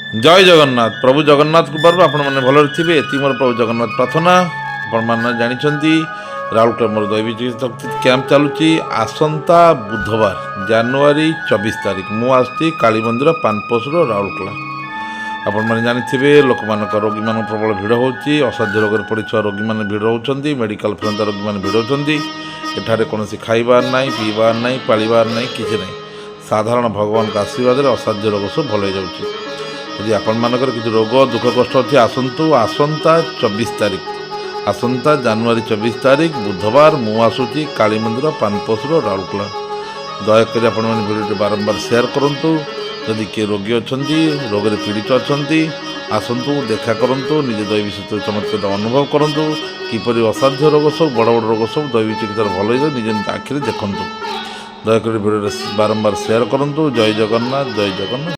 जय जगन्नाथ प्रभु जगन्नाथ कृपार आपण मैंने भलरे थे ये मोर प्रभु जगन्नाथ प्रार्थना आपण मैंने जानते राउरकेला मोर दैवी चिकित्सा कैंप चलुची आसंता बुधवार जनवरी 24 तारीख मु आसुची काली मंदिर पानपोसर राउरकेला आपण मैंने जानते लोक मान रोगी मान प्रबल भिड़ होची असाध्य रोग पड़ी रोगी मैंने भिड़ होती मेडिकल फ्रंट रोगी मैंने भिड़ होती एठारे कौन खाइबार ना पीबार ना पालिबार ना किसी ना साधारण भगवान का आशीर्वाद असाध्य रोग सब भल हो जाऊँगी यदि आपण मानकर किसी रोग दुख कष्ट अच्छी आसतु आसंता 24 तारीख आसंता जनवरी 24 तारीख बुधवार मु आसूची काली मंदिर पानपोसर राउरकेला दयाकोरी आपण मैंने भिडियो बारंबार शेयर करूँ जदि किए रोगी अच्छा रोग पीड़ित अच्छा आसतु देखा करूँ निज दैवी सत्य चमत्कार अनुभव करूँ किपरि असाध्य रोग सब बड़ बड़ रोग सब दैवी चिकित्सा भल हो निज निज आखिरी देखूँ दयाकोरी भिडियो बारंबार शेयर करूँ जय जगन्नाथ जय जगन्नाथ।